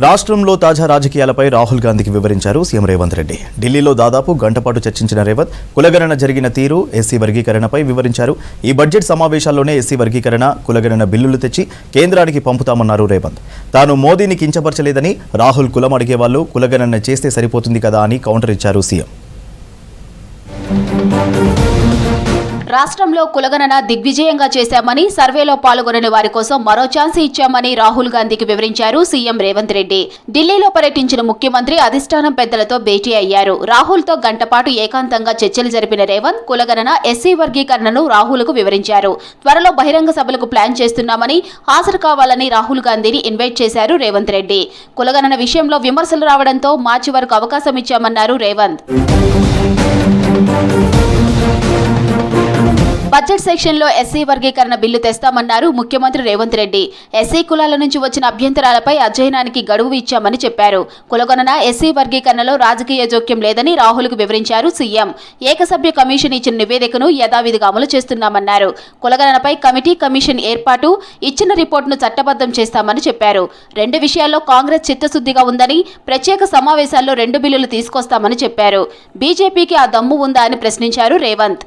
రాష్ట్రంలో తాజా రాజకీయాలపై రాహుల్ గాంధీకి వివరించారు సీఎం రేవంత్ రెడ్డి. ఢిల్లీలో దాదాపు గంటపాటు చర్చించిన రేవంత్ కులగణన జరిగిన తీరు, ఎస్సీ వర్గీకరణపై వివరించారు. ఈ బడ్జెట్ సమావేశాల్లోనే ఎస్సీ వర్గీకరణ, కులగణన బిల్లులు తెచ్చి కేంద్రానికి పంపుతామన్నారు రేవంత్. తాను మోదీని కించపరచలేదని, రాహుల్ కులం అడిగే వాళ్ళు కులగణన చేస్తే సరిపోతుంది కదా అని కౌంటర్ ఇచ్చారు సీఎం. రాష్ట్రంలో కులగణన దిగ్విజయంగా చేశామని, సర్వేలో పాల్గొనని వారి కోసం మరో ఛాన్స్ ఇచ్చామని రాహుల్ గాంధీకి వివరించారు సీఎం రేవంత్ రెడ్డి. ఢిల్లీలో పర్యటించిన ముఖ్యమంత్రి అధిష్టానం పెద్దలతో భేటీ అయ్యారు. రాహుల్తో గంటపాటు ఏకాంతంగా చర్చలు జరిపిన రేవంత్ కులగణన, ఎస్సీ వర్గీకరణను రాహుల్కు వివరించారు. త్వరలో బహిరంగ సభలకు ప్లాన్ చేస్తున్నామని, హాజరు కావాలని రాహుల్ గాంధీని ఇన్వైట్ చేశారు రేవంత్ రెడ్డి. కులగణన విషయంలో విమర్శలు రావడంతో మార్చి వరకు అవకాశం ఇచ్చామన్నారు రేవంత్. బడ్జెట్ సెక్షన్లో ఎస్సీ వర్గీకరణ బిల్లు తెస్తామన్నారు ముఖ్యమంత్రి రేవంత్ రెడ్డి. ఎస్సీ కులాల నుంచి వచ్చిన అభ్యంతరాలపై అధ్యయనానికి గడువు ఇచ్చామని చెప్పారు. కులగణన, ఎస్సీ వర్గీకరణలో రాజకీయ జోక్యం లేదని రాహుల్కు వివరించారు సీఎం. ఏకసభ్య కమిషన్ ఇచ్చిన నివేదికను యథావిధిగా అమలు చేస్తున్నామన్నారు. కులగణనపై కమిషన్ ఏర్పాటు, ఇచ్చిన రిపోర్టును చట్టబద్ధం చేస్తామని చెప్పారు. 2 విషయాల్లో కాంగ్రెస్ చిత్తశుద్ధిగా ఉందని, ప్రత్యేక సమావేశాల్లో 2 బిల్లులు తీసుకొస్తామని చెప్పారు. బీజేపీకి ఆ దమ్ము ఉందా అని ప్రశ్నించారు రేవంత్.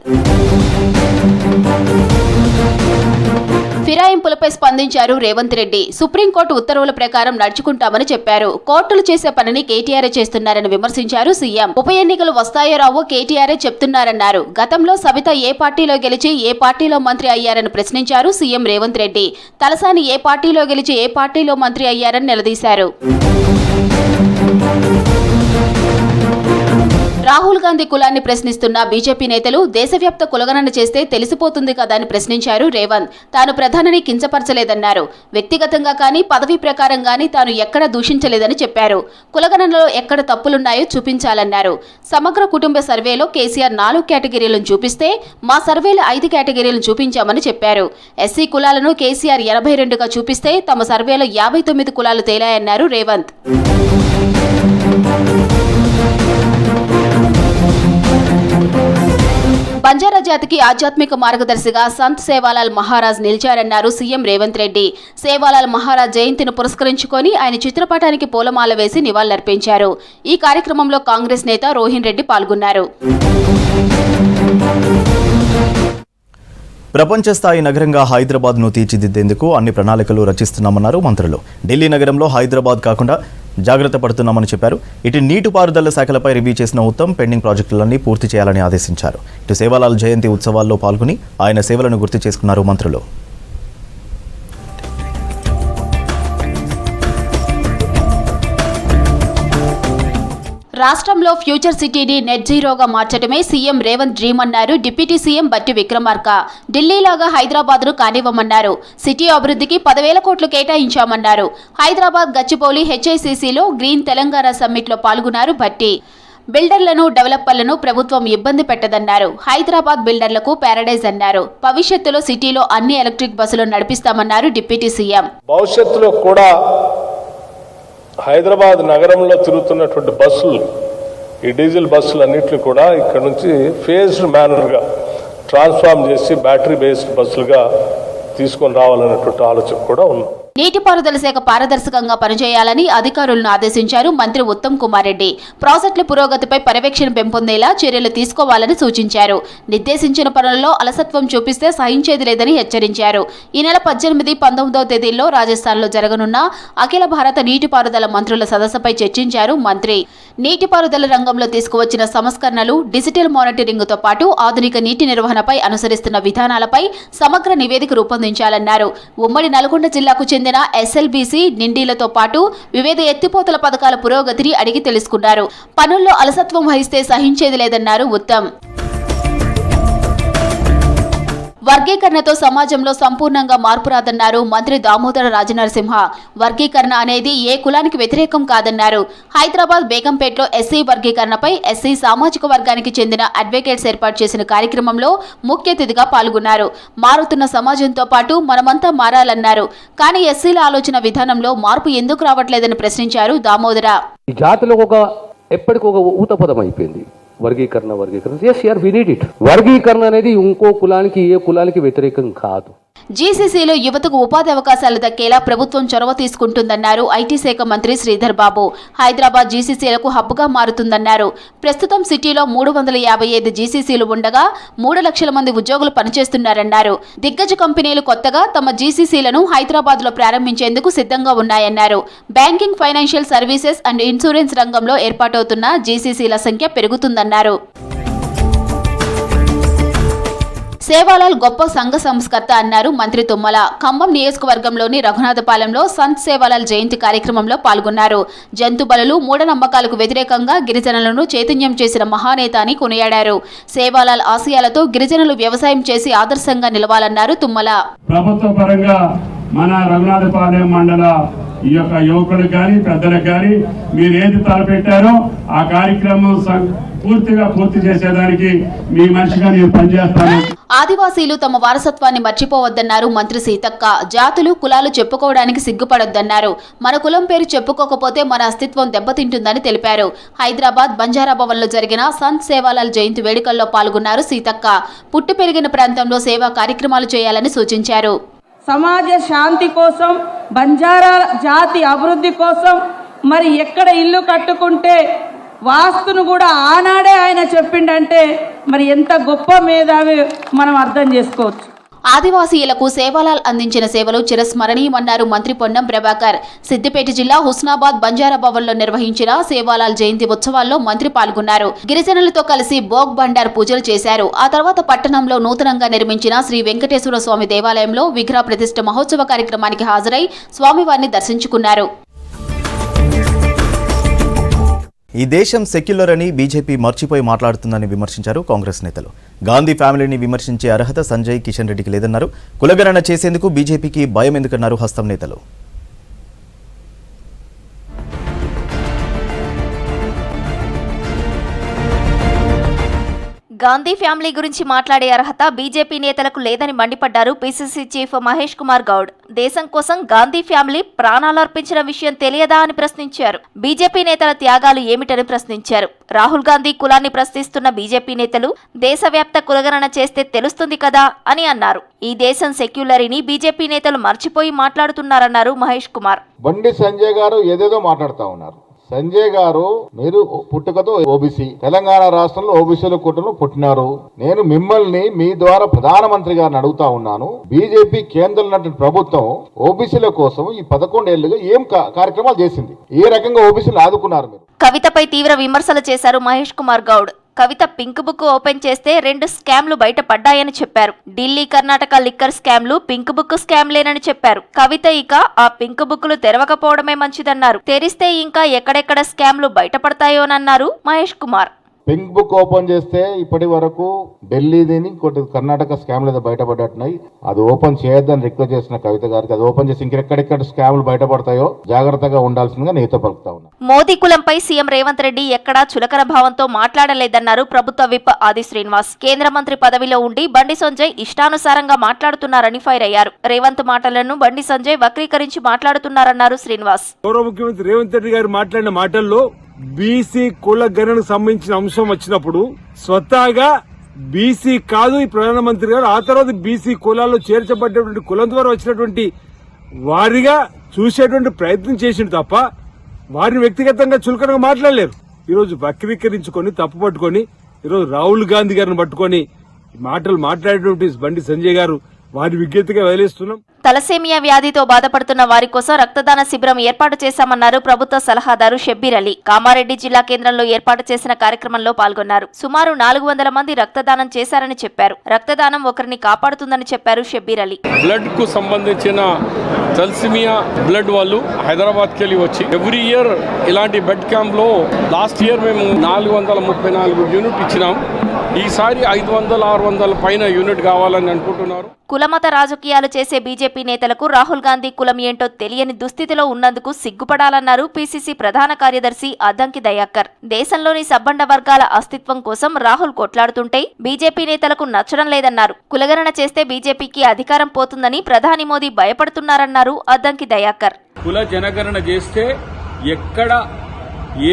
ఫిరాయింపులపై స్పందించారు రేవంత్ రెడ్డి. సుప్రీంకోర్టు ఉత్తర్వుల ప్రకారం నడుచుకుంటామని చెప్పారు. కోర్టులు చేసే పనిని కేటీఆర్ చేస్తున్నారని విమర్శించారు సీఎం. ఉప ఎన్నికలు వస్తాయో రావో కేటీఆర్ చెప్తున్నారన్నారు. గతంలో సవిత ఏ పార్టీలో గెలిచి ఏ పార్టీలో మంత్రి అయ్యారని ప్రశ్నించారు సీఎం రేవంత్ రెడ్డి. తలసాని ఏ పార్టీలో గెలిచి ఏ పార్టీలో మంత్రి అయ్యారని నిలదీశారు. రాహుల్ గాంధీ కులాన్ని ప్రశ్నిస్తున్న బీజేపీ నేతలు దేశవ్యాప్త కులగణన చేస్తే తెలిసిపోతుంది కదా అని ప్రశ్నించారు రేవంత్. తాను ప్రధానిని కించపరచలేదన్నారు. వ్యక్తిగతంగా కానీ, పదవి ప్రకారం కానీ తాను ఎక్కడ దూషించలేదని చెప్పారు. కులగణనలో ఎక్కడ తప్పులున్నాయో చూపించాలన్నారు. సమగ్ర కుటుంబ సర్వేలో కేసీఆర్ 4 కేటగిరీలను చూపిస్తే మా సర్వేలో 5 కేటగిరీలను చూపించామని చెప్పారు. ఎస్సీ కులాలను కేసీఆర్ 82గా చూపిస్తే తమ సర్వేలో 59 కులాలు తేలాయన్నారు రేవంత్. బంజారా జాతికి ఆధ్యాత్మిక మార్గదర్శిగా సంత్ సేవాలాల్ మహారాజ్ నిలిచారన్నారు సీఎం రేవంత్ రెడ్డి. సేవాలాల్ మహారాజ్ జయంతిని పురస్కరించుకొని ఆయన చిత్రపటానికి పూలమాల వేసి నివాళులర్పించారు. ఈ కార్యక్రమంలో కాంగ్రెస్ నేత రోహిన్ రెడ్డి పాల్గొన్నారు. ప్రపంచ స్థాయి నగరంగా హైదరాబాద్ను తీర్చిదిద్దేందుకు అన్ని ప్రణాళికలు రచిస్తున్నామన్నారు మంత్రులు. ఢిల్లీ నగరంలో హైదరాబాద్ కాకుండా జాగ్రత్త పడుతున్నామని చెప్పారు. ఇటు నీటిపారుదల శాఖలపై రివ్యూ చేసిన ఉత్తమ్ పెండింగ్ ప్రాజెక్టులన్నీ పూర్తి చేయాలని ఆదేశించారు. ఇటు సేవాలాల్ జయంతి ఉత్సవాల్లో పాల్గొని ఆయన సేవలను గుర్తు చేసుకున్నారు మంత్రులు. రాష్ట్రంలో ఫ్యూచర్ సిటీని నెట్ జీరోగా మార్చడమే సీఎం రేవంత్ డ్రీమ్ అన్నారు డిప్యూటీ సీఎం బట్టి విక్రమార్క. ఢిల్లీలాగా హైదరాబాద్ను కానివ్వమన్నారు. సిటీ అభివృద్ధికి 10,000 కోట్లు కేటాయించామన్నారు. హైదరాబాద్ గచ్చిబౌలి హెచ్ఐసిసిలో గ్రీన్ తెలంగాణ సమ్మిట్లో పాల్గొన్నారు భట్టి. బిల్డర్లను, డెవలపర్లను ప్రభుత్వం ఇబ్బంది పెట్టదన్నారు. హైదరాబాద్ బిల్డర్లకు ప్యారడైజ్ అన్నారు. భవిష్యత్తులో సిటీలో అన్ని ఎలక్ట్రిక్ బస్సులు నడిపిస్తామన్నారు డిప్యూటీ సీఎం. భవిష్యత్తులో కూడా హైదరాబాద్ నగరంలో తిరుగుతున్నటువంటి బస్సులు, ఈ డీజిల్ బస్సులు అన్నింటినీ కూడా ఇక్కడ నుంచి ఫేజ్డ్ మేనర్గా ట్రాన్స్ఫార్మ్ చేసి బ్యాటరీ బేస్డ్ బస్సులుగా తీసుకొని రావాలనేటువంటి ఆలోచన కూడా ఉంది. నీటిపారుదల శాఖ పారదర్శకంగా పనిచేయాలని అధికారులను ఆదేశించారు మంత్రి ఉత్తమ్ కుమార్ రెడ్డి. ప్రాజెక్టుల పురోగతిపై పర్యవేక్షణ పెంపొందేలా చర్యలు తీసుకోవాలని సూచించారు. నిర్దేశించిన పనులలో అలసత్వం చూపిస్తే సహించేది లేదని హెచ్చరించారు. ఈ నెల 18, 19వ తేదీల్లో రాజస్థాన్లో జరగనున్న అఖిల భారత నీటిపారుదల మంత్రుల సదస్సుపై చర్చించారు మంత్రి. నీటిపారుదల రంగంలో తీసుకువచ్చిన సంస్కరణలు, డిజిటల్ మానిటరింగ్తో పాటు ఆధునిక నీటి నిర్వహణపై అనుసరిస్తున్న విధానాలపై సమగ్ర నివేదిక రూపొందించాలన్నారు. ఉమ్మడి నల్గొండ జిల్లాకు చెందిన ఎస్ఎల్బీసీ, నిండీలతో పాటు వివిధ ఎత్తిపోతల పథకాల పురోగతిని అడిగి తెలుసుకున్నారు. పనుల్లో అలసత్వం వహిస్తే సహించేది లేదన్నారు ఉత్తమ్. వర్గీకరణతో సమాజంలో సంపూర్ణంగా మార్పు రాదన్నారు మంత్రి దామోదర రాజనరసింహ. వర్గీకరణ అనేది ఏ కులానికి వ్యతిరేకం కాదన్నారు. హైదరాబాద్ బేగంపేటలో ఎస్సీ వర్గీకరణపై ఎస్సీ సామాజిక వర్గానికి చెందిన అడ్వకేట్స్ ఏర్పాటు చేసిన కార్యక్రమంలో ముఖ్య అతిథిగా పాల్గొన్నారు. మారుతున్న సమాజంతో పాటు మనమంతా మారాలన్నారు. కానీ ఎస్సీల ఆలోచన విధానంలో మార్పు ఎందుకు రావట్లేదని ప్రశ్నించారు దామోదర. ఈ జాతిలో ఎప్పటికొక ఊతపదం అయిపోయింది వర్గీకరణ. ఎస్ యార్ వి నీడ్ ఇట్. వర్గీకరణ అనేది ఇంకో కులానికి, ఏ కులానికి వ్యతిరేకం కాదు. జీసీసీలో యువతకు ఉపాధి అవకాశాలు దక్కేలా ప్రభుత్వం చొరవ తీసుకుంటుందన్నారు ఐటీ శాఖ మంత్రి శ్రీధర్ బాబు. హైదరాబాద్ జీసీసీలకు హబ్గా మారుతుందన్నారు. ప్రస్తుతం సిటీలో 355 జీసీసీలు ఉండగా 3 లక్షల మంది ఉద్యోగులు పనిచేస్తున్నారన్నారు. దిగ్గజ కంపెనీలు కొత్తగా తమ జీసీసీలను హైదరాబాద్లో ప్రారంభించేందుకు సిద్ధంగా ఉన్నాయన్నారు. Banking, financial services and insurance రంగంలో ఏర్పాటవుతున్న జీసీసీల సంఖ్య పెరుగుతుందన్నారు. సేవాలాల్ గొప్ప సంఘ సంస్కర్త అన్నారు మంత్రి తుమ్మల. ఖమ్మం నియోజకవర్గంలోని రఘునాథపాలెంలో సంత్ సేవాలాల్ జయంతి కార్యక్రమంలో పాల్గొన్నారు. జంతు బలులు, మూఢనమ్మకాలకు వ్యతిరేకంగా గిరిజనులను చైతన్యం చేసిన మహానేత అని కొనియాడారు. సేవాలాల్ ఆశయాలతో గిరిజనులు వ్యవసాయం చేసి ఆదర్శంగా నిలవాలన్నారు తుమ్మల. ప్రభుత్వ పరంగా మన రఘునాథపాలెం మండల ఈ యొక్క యువకులకు కానీ పెద్దలకు కానీ మీరు ఏది తలపెట్టారో ఆ కార్యక్రమం పూర్తి చేసేదానికి మీ మనిషిగా నేను పనిచేస్తాను. ఆదివాసీలు తమ వారసత్వాన్ని మర్చిపోవద్దన్నారు మంత్రి సీతక్క. జాతులు, కులాలు చెప్పుకోవడానికి సిగ్గుపడొద్దన్నారు. మన కులం పేరు చెప్పుకోకపోతే మన అస్తిత్వం దెబ్బతింటుందని తెలిపారు. హైదరాబాద్ బంజారా భవన్లో జరిగిన సంత్ సేవాలాల్ జయంతి వేడుకల్లో పాల్గొన్నారు సీతక్క. పుట్టి పెరిగిన ప్రాంతంలో సేవా కార్యక్రమాలు చేయాలని సూచించారు. సమాజ శాంతి కోసం, బంజారా జాతి అభివృద్ధి కోసం మరి ఎక్కడ ఇల్లు కట్టుకుంటే వాస్తును కూడా ఆనాడే ఆయన చెప్పిండంటే మరి ఎంత గొప్ప మేధావి మనం అర్థం చేసుకోవచ్చు. ఆదివాసీయులకు సేవాలాల్ అందించిన సేవలు చిరస్మరణీయమన్నారు మంత్రి పొన్నం ప్రభాకర్. సిద్దిపేట జిల్లా హుస్నాబాద్ బంజారా భవన్లో నిర్వహించిన సేవాలాల్ జయంతి ఉత్సవాల్లో మంత్రి పాల్గొన్నారు. గిరిజనులతో కలిసి భోగ్ బండార్ పూజలు చేశారు. ఆ తర్వాత పట్టణంలో నూతనంగా నిర్మించిన శ్రీ వెంకటేశ్వర స్వామి దేవాలయంలో విగ్రహ ప్రతిష్ఠ మహోత్సవ కార్యక్రమానికి హాజరై స్వామివారిని దర్శించుకున్నారు. ఈ దేశం సెక్యులర్ అని బీజేపీ మర్చిపోయి మాట్లాడుతుందని విమర్శించారు కాంగ్రెస్ నేతలు. గాంధీ ఫ్యామిలీని విమర్శించే అర్హత సంజయ్ కిషన్ రెడ్డికి లేదన్నారు. కులగణన చేసేందుకు బీజేపీకి భయం ఎందుకన్నారు హస్తం నేతలు. గాంధీ ఫ్యామిలీ గురించి మాట్లాడే అర్హత బీజేపీ నేతలకు లేదని మండిపడ్డారు పీసీసీ చీఫ్ మహేష్ కుమార్ గౌడ్. దేశం కోసం గాంధీ ఫ్యామిలీ ప్రాణాలర్పించిన విషయం తెలియదా అని ప్రశ్నించారు. బీజేపీ నేతల త్యాగాలు ఏమిటని ప్రశ్నించారు. రాహుల్ గాంధీ కులాన్ని ప్రశ్నిస్తున్న బీజేపీ నేతలు దేశవ్యాప్త కులగణన చేస్తే తెలుస్తుంది కదా అని అన్నారు. ఈ దేశం సెక్యులరీని బీజేపీ నేతలు మర్చిపోయి మాట్లాడుతున్నారన్నారు మహేష్ కుమార్. బండి సంజయ్ గారు ఏదేదో మాట్లాడుతూ ఉన్నారు. సంజయ్ గారు, మీరు పుట్టుకతో ఓబీసీ, తెలంగాణ రాష్ట్రంలో ఓబీసీల కూటమిలో పుట్టినారు. నేను మిమ్మల్ని మీ ద్వారా ప్రధానమంత్రి గారిని అడుగుతా ఉన్నాను. బీజేపీ కేంద్రంలో ప్రభుత్వం ఓబీసీల కోసం ఈ 11 ఏళ్లుగా ఏం కార్యక్రమాలు చేసింది? ఏ రకంగా ఓబీసీలు ఆదుకున్నారు మీరు? కవితపై తీవ్ర విమర్శలు చేశారు Mahesh Kumar Goud. Kavitha pink book open చేస్తే 2 స్కామ్లు బయటపడ్డాయని చెప్పారు. ఢిల్లీ, కర్ణాటక లిక్కర్ స్కామ్లు పింక్ బుక్ స్కామ్లేనని చెప్పారు. కవిత ఇక ఆ పింక్ బుక్లు తెరవకపోవడమే మంచిదన్నారు. తెరిస్తే ఇంకా ఎక్కడెక్కడ స్కామ్లు బయటపడతాయోనన్నారు Mahesh Kumar. Pink book open చేస్తే ఇప్పటి వరకు ఢిల్లీదిని కర్ణాటక స్కామ్లు ఏదో బయటపడ్డట్టున్నాయి. అది ఓపెన్ చేయొద్దని రిక్వెస్ట్ చేసిన కవిత గారికి అది ఓపెన్ చేసి ఇంకెక్కడెక్కడ స్కామ్లు బయటపడతాయో జాగ్రత్తగా ఉండాల్సిందిగా నేతో పలుకుతా ఉన్నా. మోదీ కులంపై సీఎం రేవంత్ రెడ్డి ఎక్కడా చులకన భావంతో మాట్లాడలేదన్నారు ప్రభుత్వ విప్ ఆది శ్రీనివాస్. కేంద్ర మంత్రి పదవిలో ఉండి బండి సంజయ్ ఇష్టానుసారంగా మాట్లాడుతున్నారని ఫైర్ అయ్యారు. రేవంత్ మాటలను బండి సంజయ్ వక్రీకరించి మాట్లాడుతున్నారన్నారు శ్రీనివాస్. గౌరవ ముఖ్యమంత్రి రేవంత్ రెడ్డి గారు మాట్లాడిన మాటల్లో బీసీ కుల గణనకు సంబంధించిన అంశం వచ్చినప్పుడు స్వతహాగా బీసీ కాదు ఈ ప్రధానమంత్రి గారు, ఆ తర్వాత బీసీ కులాల్లో చేర్చబడ్డటువంటి కులం ద్వారా వచ్చినటువంటి వారిగా చూసేటువంటి ప్రయత్నం చేసిండు తప్ప వారిని వ్యక్తిగతంగా చులకనగా మాట్లాడలేరు. ఈరోజు వక్రీకరించుకొని తప్పు పట్టుకొని ఈరోజు రాహుల్ గాంధీ గారిని పట్టుకొని మాటలు మాట్లాడేటువంటి బండి సంజయ్ గారు వారి విజ్ఞతగా వదిలేస్తున్నాం. తలసేమియా వ్యాధితో బాధపడుతున్న వారి కోసం రక్తదాన శిబిరం ఏర్పాటు చేశామన్నారు ప్రభుత్వ సలహాదారు షబ్బీర్ అలీ. కామారెడ్డి జిల్లా కేంద్రంలో ఏర్పాటు చేసిన కార్యక్రమంలో పాల్గొన్నారు. సుమారు 400 మంది రక్తదానం చేశారని చెప్పారు. రక్తదానం ఒకరిని కాపాడుతుందని చెప్పారు షబ్బీర్ అలీ. బ్లడ్ కు సంబంధించిన తలసేమియా బ్లడ్ వాళ్ళు హైదరాబాద్కి వెళ్ళి వచ్చి ఎవ్రీ ఇయర్ ఇలాంటి బెడ్ క్యాంప్ లో లాస్ట్ ఇయర్ మేము 434 యూనిట్ ఇచ్చినాం. ఈసారి 500-600 పైన యూనిట్ కావాలని అనుకుంటున్నారు. కులమత రాజకీయాలు చేసే బీజేపీ నేతలకు రాహుల్ గాంధీ కులం ఏంటో తెలియని దుస్థితిలో ఉన్నందుకు సిగ్గుపడాలన్నారు పీసీసీ ప్రధాన కార్యదర్శి అద్దంకి దయాకర్. దేశంలోని సబ్బండ వర్గాల అస్తిత్వం కోసం రాహుల్ కొట్లాడుతుంటే బీజేపీ నేతలకు నచ్చడం లేదన్నారు. కులగణన చేస్తే బీజేపీకి అధికారం పోతుందని ప్రధాని మోదీ భయపడుతున్నారన్నారు అద్దంకి దయాకర్. కుల జనగణన చేస్తే ఎక్కడ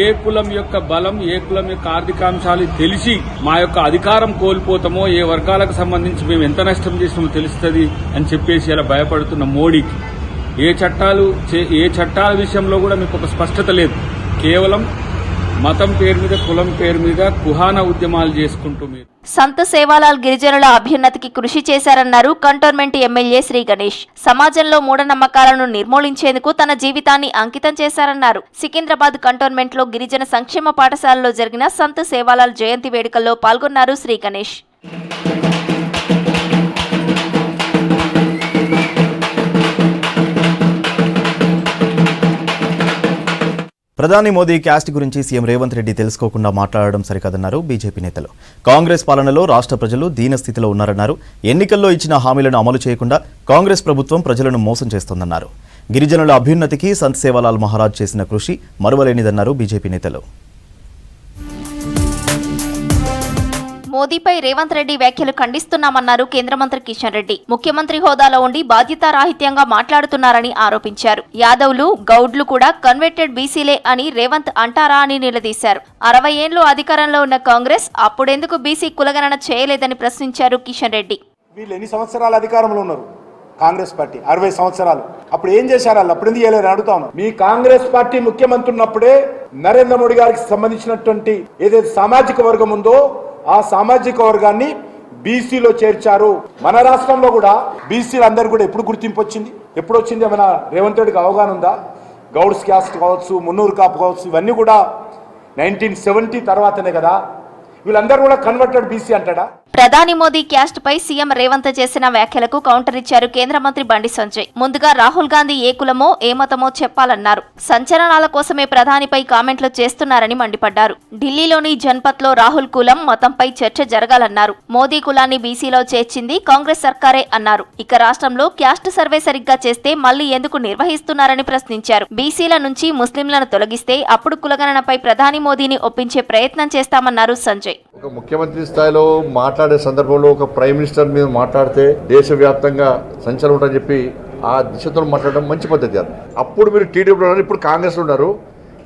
ఏ కులం యొక్క బలం, ఏ కులం యొక్క ఆర్థికాంశాలు తెలిసి మా యొక్క అధికారం కోల్పోతామో, ఏ వర్గాలకు సంబంధించి మేము ఎంత నష్టం చేసినామో తెలుస్తుంది అని చెప్పేసి అలా భయపడుతున్న మోడీకి ఏ చట్టాల విషయంలో కూడా మీకు ఒక స్పష్టత లేదు. కేవలం మతం పేరు మీద, కులం పేరు మీద కుహాన ఉద్యమాలు చేసుకుంటూ మీరు. సంత్ సేవాలాల్ గిరిజనుల అభ్యున్నతికి కృషి చేశారన్నారు కంటోన్మెంట్ ఎమ్మెల్యే శ్రీ గణేష్. సమాజంలో మూఢనమ్మకాలను నిర్మూలించేందుకు తన జీవితాన్ని అంకితం చేశారన్నారు. సికింద్రాబాద్ కంటోన్మెంట్ లో గిరిజన సంక్షేమ పాఠశాలలో జరిగిన సంత్ సేవాలాల్ జయంతి వేడుకల్లో పాల్గొన్నారు శ్రీ గణేష్. ప్రధాని మోదీ క్యాస్ట్ గురించి సీఎం రేవంత్ రెడ్డి తెలుసుకోకుండా మాట్లాడడం సరికాదన్నారు బీజేపీ నేతలు. కాంగ్రెస్ పాలనలో రాష్ట్ర ప్రజలు దీనస్థితిలో ఉన్నారన్నారు. ఎన్నికల్లో ఇచ్చిన హామీలను అమలు చేయకుండా కాంగ్రెస్ ప్రభుత్వం ప్రజలను మోసం చేస్తోందన్నారు. గిరిజనుల అభ్యున్నతికి సంత్ సేవాలాల్ మహారాజ్ చేసిన కృషి మరువలేనిదన్నారు బీజేపీ నేతలు. మోదీపై రేవంత్ రెడ్డి వ్యాఖ్యలు ఖండిస్తున్నామన్నారు కేంద్ర మంత్రి కిషన్ రెడ్డి. ముఖ్యమంత్రి హోదాలో ఉండి బాధ్యతారాహిత్యంగా మాట్లాడుతున్నారని ఆరోపించారు. యాదవ్లు, గౌడ్లు కూడా కన్వర్టెడ్ బీసీలే అని రేవంత్ అంటారా అని నిలదీశారు. 60 ఏళ్లు అధికారంలో ఉన్న కాంగ్రెస్ అప్పుడెందుకు బీసీ కులగణన చేయలేదని ప్రశ్నించారు కిషన్ రెడ్డి. వీళ్ళు ఎన్ని సంవత్సరాలు అధికారంలో ఉన్నారు? కాంగ్రెస్ పార్టీ 60 సంవత్సరాలు. అప్పుడు ఏం చేశారు? వాళ్ళు అప్పుడు ఎందుకు చేయలేదని అడుగుతాను. మీ కాంగ్రెస్ పార్టీ ముఖ్యమంత్రి ఉన్నప్పుడే నరేంద్ర మోడీ గారికి సంబంధించినటువంటి ఏదైతే సామాజిక వర్గం ఉందో ఆ సామాజిక వర్గాన్ని బీసీలో చేర్చారు. మన రాష్ట్రంలో కూడా బీసీలు అందరు కూడా ఎప్పుడు గుర్తింపు వచ్చింది? ఎప్పుడు వచ్చింది? ఏమైనా రేవంత్ రెడ్డికి అవగాహన ఉందా? గౌడ్స్ క్యాస్ట్ కావచ్చు, మున్నూరు కాపు కావచ్చు, ఇవన్నీ కూడా 1970 తర్వాతనే కదా. వీళ్ళందరూ కూడా కన్వర్టెడ్ బీసీ అంటాడా? ప్రధాని మోదీ క్యాస్ట్ పై సీఎం రేవంత్ చేసిన వ్యాఖ్యలకు కౌంటర్ ఇచ్చారు కేంద్ర మంత్రి బండి సంజయ్. ముందుగా రాహుల్ గాంధీ ఏ కులమో ఏ మతమో చెప్పాలన్నారు. సంచలనాల కోసమే ప్రధానిపై కామెంట్లు చేస్తున్నారని మండిపడ్డారు. ఢిల్లీలోని జన్పత్ లో రాహుల్ కులం, మతంపై చర్చ జరగాలన్నారు. మోదీ కులాన్ని బీసీలో చేర్చింది కాంగ్రెస్ సర్కారే అన్నారు. ఇక రాష్ట్రంలో క్యాస్ట్ సర్వే సరిగ్గా చేస్తే మళ్లీ ఎందుకు నిర్వహిస్తున్నారని ప్రశ్నించారు. బీసీల నుంచి ముస్లింలను తొలగిస్తే అప్పుడు కులగణనపై ప్రధాని మోదీని ఒప్పించే ప్రయత్నం చేస్తామన్నారు సంజయ్. ఒక ముఖ్యమంత్రి స్థాయిలో మాట్లాడే సందర్భంలో ఒక ప్రైమ్ మినిస్టర్ మీద మాట్లాడితే దేశవ్యాప్తంగా సంచలనం ఉంటుందని చెప్పి ఆ దిశతో మాట్లాడడం మంచి పద్ధతి. అప్పుడు మీరు టీడీపీలో ఉన్నారు, ఇప్పుడు కాంగ్రెస్లో ఉన్నారు.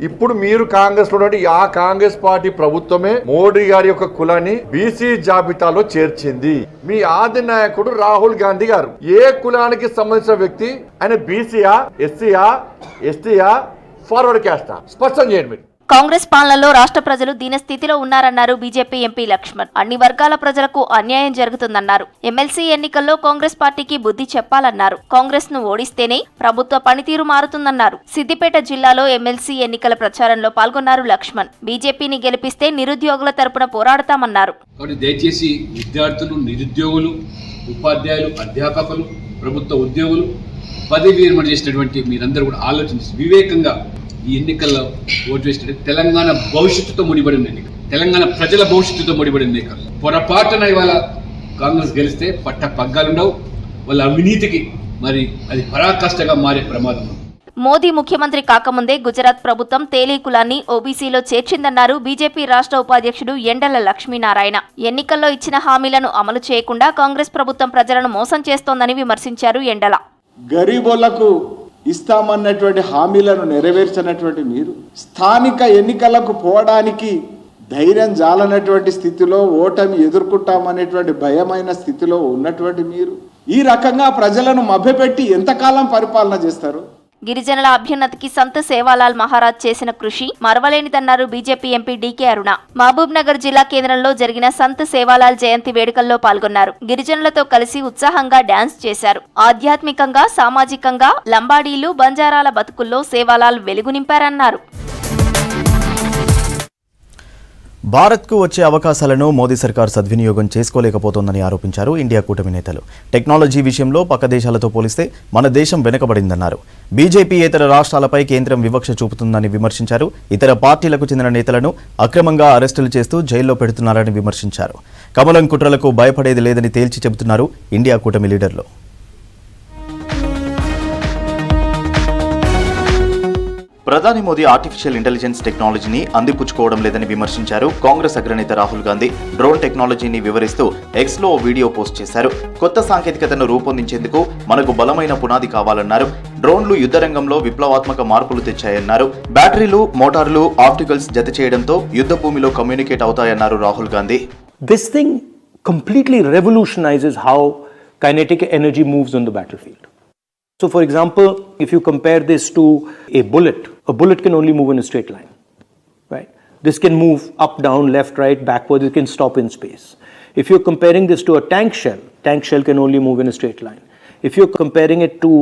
ఇప్పుడు మీరు కాంగ్రెస్లో ఉన్నట్టు ఆ కాంగ్రెస్ పార్టీ ప్రభుత్వమే మోడీ గారి యొక్క కులాన్ని బీసీ జాబితాలో చేర్చింది. మీ ఆది నాయకుడు రాహుల్ గాంధీ గారు ఏ కులానికి సంబంధించిన వ్యక్తి? ఆయన బీసీయా, ఎస్సీయా, ఎస్టీయా, ఫార్వర్డ్ క్యాస్టా? స్పష్టం చేయండి మీరు. కాంగ్రెస్ పాలనలో రాష్ట్ర ప్రజలు దీనస్థితిలో ఉన్నారన్నారు బీజేపీ ఎంపీ లక్ష్మణ్. అన్ని వర్గాల ప్రజలకు అన్యాయం జరుగుతుందన్నారు. ఎమ్మెల్సీ ఎన్నికల్లో కాంగ్రెస్ పార్టీకి బుద్ధి చెప్పాలన్నారు. కాంగ్రెస్ ను ఓడిస్తేనే ప్రభుత్వ పనితీరు మారుతుందన్నారు. సిద్దిపేట జిల్లాలో ఎమ్మెల్సీ ఎన్నికల ప్రచారంలో పాల్గొన్నారు లక్ష్మణ్. బీజేపీని గెలిపిస్తే నిరుద్యోగుల తరపున పోరాడతామన్నారు. దయచేసి విద్యార్థులు, నిరుద్యోగులు, ఉపాధ్యాయులు, అధ్యాపకులు, ప్రభుత్వ ఉద్యోగులు, పదవి విరమణ చేసినటువంటి మీరందరూ కూడా ఆలోచించి వివేకంగా ఈ ఎన్నికల్లో ఓటు వేసినట్టు తెలంగాణ భవిష్యత్తుతో ముడిపడిన ఎన్నిక, తెలంగాణ ప్రజల భవిష్యత్తుతో ముడిపడిన ఎన్నిక. పొరపాటున ఇవాళ కాంగ్రెస్ గెలిస్తే పట్ట పగ్గాలుండవు. వాళ్ళ అవినీతికి మరి అది పరాకాష్ఠగా మారే ప్రమాదం. మోదీ ముఖ్యమంత్రి కాకముందే గుజరాత్ ప్రభుత్వం తేలీ కులాన్ని ఓబీసీలో చేర్చిందన్నారు బీజేపీ రాష్ట్ర ఉపాధ్యక్షుడు ఎండల లక్ష్మీనారాయణ. ఎన్నికల్లో ఇచ్చిన హామీలను అమలు చేయకుండా కాంగ్రెస్ ప్రభుత్వం ప్రజలను మోసం చేస్తోందని విమర్శించారు ఎండల. గరీబోళ్లకు ఇస్తామన్నటువంటి హామీలను నెరవేర్చినటువంటి మీరు స్థానిక ఎన్నికలకు పోవడానికి ధైర్యం జాలనటువంటి స్థితిలో, ఓటమి ఎదుర్కొంటామనేటువంటి భయమైన స్థితిలో ఉన్నటువంటి మీరు ఈ రకంగా ప్రజలను మభ్యపెట్టి ఎంతకాలం పరిపాలన చేస్తారు? గిరిజనుల అభ్యున్నతికి సంత్ సేవాలాల్ మహారాజ్ చేసిన కృషి మరవలేనిదన్నారు బీజేపీ ఎంపీ డీకే అరుణ. మహబూబ్ నగర్ జిల్లా కేంద్రంలో జరిగిన సంత్ సేవాలాల్ జయంతి వేడుకల్లో పాల్గొన్నారు. గిరిజనులతో కలిసి ఉత్సాహంగా డాన్స్ చేశారు. ఆధ్యాత్మికంగా, సామాజికంగా లంబాడీలు, బంజారాల బతుకుల్లో సేవాలాల్ వెలుగు నింపారన్నారు. భారత్కు వచ్చే అవకాశాలను మోదీ సర్కార్ సద్వినియోగం చేసుకోలేకపోతోందని ఆరోపించారు ఇండియా కూటమి నేతలు. టెక్నాలజీ విషయంలో పక్క దేశాలతో పోలిస్తే మన దేశం వెనుకబడిందన్నారు. బీజేపీ ఇతర రాష్ట్రాలపై కేంద్రం వివక్ష చూపుతుందని విమర్శించారు. ఇతర పార్టీలకు చెందిన నేతలను అక్రమంగా అరెస్టులు చేస్తూ జైల్లో పెడుతున్నారని విమర్శించారు. కమలం కుట్రలకు భయపడేది లేదని తేల్చి చెబుతున్నారు ఇండియా కూటమి లీడర్లు. ప్రధాని మోదీ ఆర్టిఫిషియల్ ఇంటెలిజెన్స్ టెక్నాలజీని అందిపుచ్చుకోవడం లేదని విమర్శించారు కాంగ్రెస్ అగ్రనేత రాహుల్ గాంధీ. డ్రోన్ టెక్నాలజీని వివరిస్తూ ఎక్స్లో ఓ వీడియో పోస్ట్ చేశారు. కొత్త సాంకేతికతను రూపొందించేందుకు మనకు బలమైన పునాది కావాలన్నారు. డ్రోన్లు యుద్ధ రంగంలో విప్లవాత్మక మార్పులు తెచ్చాయన్నారు. బ్యాటరీలు, మోటార్లు, ఆప్టికల్స్ జత చేయడంతో యుద్ధ భూమిలో కమ్యూనికేట్ అవుతాయన్నారు Rahul Gandhi. This thing completely revolutionizes how kinetic energy moves on the battlefield. So for example, if you compare this to a bullet can only move in a straight line, right? This can move up, down, left, right, backwards, it can stop in space. If you're comparing this to a tank shell can only move in a straight line. If you're comparing it to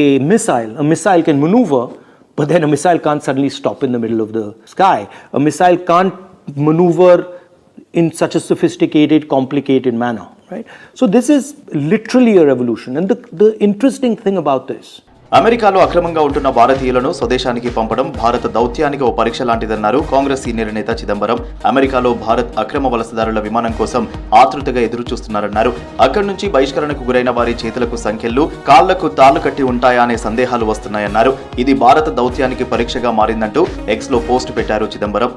a missile can maneuver, but then a missile can't suddenly stop in the middle of the sky. A missile can't maneuver in such a sophisticated, complicated manner, right? So this is literally a revolution. And the interesting thing about this, అమెరికాలో అక్రమంగా ఉంటున్న భారతీయులను స్వదేశానికి పంపడం భారత దౌత్యానికి ఓ పరీక్ష లాంటిదన్నారు Congress senior నేత చిదంబరం. అమెరికాలో భారత్ అక్రమ వలసదారుల విమానం కోసం ఆతృతగా ఎదురుచూస్తున్నారన్నారు. అక్కడి నుంచి బహిష్కరణకు గురైన వారి చేతులకు సంఖ్యలు, కాళ్లకు తాళ్లు కట్టి ఉంటాయా అనే సందేహాలు వస్తున్నాయన్నారు. ఇది భారత దౌత్యానికి పరీక్షగా మారిందంటూ ఎక్స్లో పోస్ట్ పెట్టారు చిదంబరం.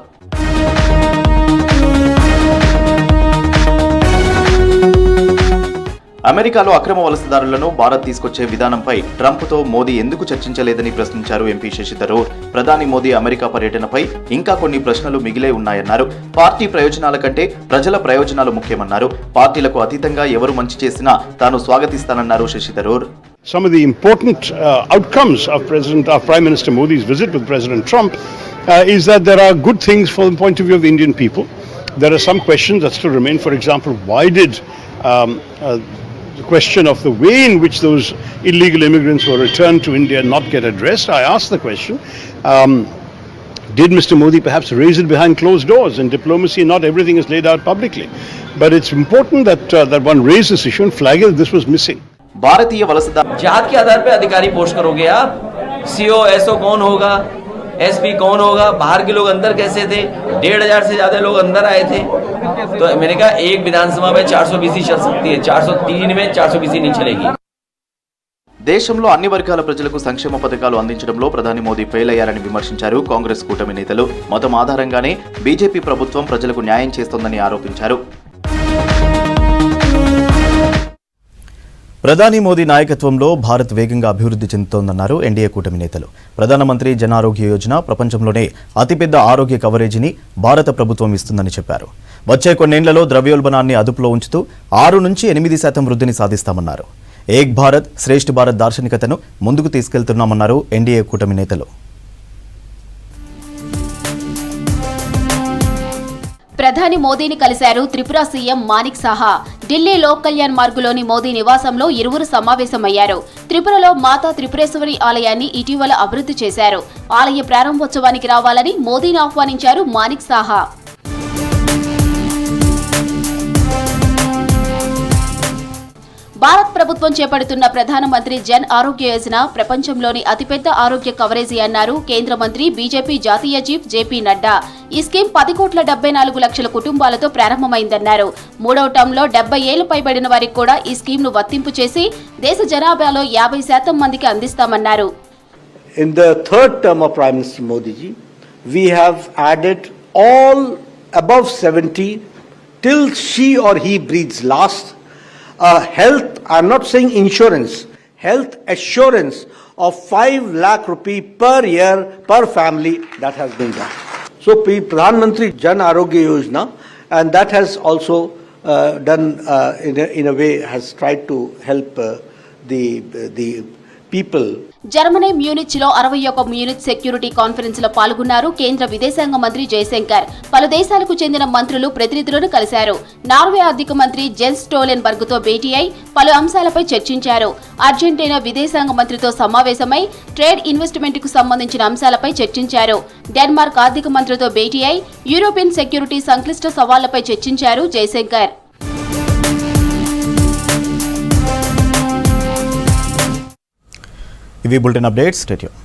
అమెరికాలో అక్రమ వలసదారులను భారత్ తీసుకొచ్చే విధానంపై ట్రంప్తో మోదీ ఎందుకు చర్చించలేదని ప్రశ్నించారు ఎంపీ శశి థరూర్. ప్రధాని మోదీ అమెరికా పర్యటనపై ఇంకా కొన్ని ప్రశ్నలు మిగిలే ఉన్నాయన్నారు. పార్టీ ప్రయోజనాల కంటే ప్రజల ప్రయోజనాలు ముఖ్యమన్నారు. పార్టీలకు అతీతంగా ఎవరు మంచి చేసినా తాను స్వాగతిస్తానన్నారు Shashi Tharoor. Some of the important outcomes of Prime Minister Modi's visit with President Trump is that there are good things from the point of view of the Indian people. There are some questions that still remain. For example, why did the question of the way in which those illegal immigrants were returned to India not get addressed? I asked the question, did Mr. Modi perhaps raise it behind closed doors? In diplomacy, not everything is laid out publicly. But it's important that one raise this issue and flag it. This was missing. భారతీయ వలసదారు जात के आधार पर अधिकारी post करोगे आप? CO SO कौन होगा? SP कौन होगा? बाहर के लोग अंदर कैसे थे? 1,500 से ज्यादा लोग अंदर आए थे. तो मैंने कहा एक विधानसभा में 420 चल सकती है, 403 में 420 नहीं चलेगी. దేశంలో అన్ని వర్గాల ప్రజలకు సంక్షేమ పథకాలు అందించడంలో ప్రధాని మోదీ ఫెయిల్ అయ్యారని విమర్శించారు కాంగ్రెస్ కూటమి నేతలు. మతం ఆధారంగానే బీజేపీ ప్రభుత్వం ప్రజలకు న్యాయం చేస్తోందని ఆరోపించారు. ప్రధాని మోదీ నాయకత్వంలో భారత్ వేగంగా అభివృద్ధి చెందుతోందన్నారు ఎన్డీఏ కూటమి నేతలు. ప్రధానమంత్రి జన ఆరోగ్య యోజన ప్రపంచంలోనే అతిపెద్ద ఆరోగ్య కవరేజీని భారత ప్రభుత్వం ఇస్తుందని చెప్పారు. వచ్చే కొన్నేళ్లలో ద్రవ్యోల్బణాన్ని అదుపులో ఉంచుతూ 6 నుంచి 8% వృద్ధిని సాధిస్తామన్నారు. ఏక్ భారత్ శ్రేష్ఠ భారత్ దార్శనికతను ముందుకు తీసుకెళ్తున్నామన్నారు ఎన్డీఏ కూటమి నేతలు. ప్రధాని మోదీని కలిశారు త్రిపుర సీఎం మానిక్ సాహా. ఢిల్లీ లోక్ కళ్యాణ్ మార్గులోని మోదీ నివాసంలో ఇరువురు సమావేశమయ్యారు. త్రిపురలో మాతా త్రిపురేశ్వరి ఆలయాన్ని ఇటీవల అభివృద్ధి చేశారు. ఆలయ ప్రారంభోత్సవానికి రావాలని మోదీని ఆహ్వానించారు మానిక్ సాహా. భారత్ ప్రభుత్వం చేపడుతున్న ప్రధానమంత్రి జన్ ఆరోగ్య యోజన ప్రపంచంలోని అతిపెద్ద ఆరోగ్య కవరేజీ అన్నారు కేంద్ర మంత్రి బీజేపీ జాతీయ చీఫ్ జేపీ నడ్డా. ఈ స్కీమ్ 10,74,00,000 కుటుంబాలతో ప్రారంభమైందన్నారు. 3వ టర్మ్లో 70 ఏళ్లు పైబడిన వారికి కూడా ఈ స్కీమ్ను వర్తింపు చేసి దేశ జనాభాలో 50% మందికి అందిస్తామన్నారు. In the third term of Prime Minister Modi ji, we have added all above 70 till she or he breathes last. Health, I'm not saying insurance, health assurance of 5 lakh rupee per year per family that has been done. So Pradhan Mantri Jan Arogya Yojana, and that has also done in a way has tried to help the people. Germany Munich లో 61 Munich security conference లో పాల్గొన్నారు కేంద్ర విదేశాంగ మంత్రి జయశంకర్. పలు దేశాలకు చెందిన మంత్రులు ప్రతినిధులను కలిశారు. నార్వే ఆర్థిక మంత్రి జెన్స్ స్టోలెన్బర్గ్ తో భేటీ అయి పలు అంశాలపై చర్చించారు. అర్జెంటీనా విదేశాంగ మంత్రితో సమావేశమై ట్రేడ్ ఇన్వెస్ట్మెంట్ కు సంబంధించిన అంశాలపై చర్చించారు. డెన్మార్క్ ఆర్థిక మంత్రితో భేటీ అయి యూరోపియన్ సెక్యూరిటీ సంక్లిష్ట సవాళ్లపై చర్చించారు జయశంకర్. ఇవి బులెటిన్ అప్డేట్స్. Stay tune.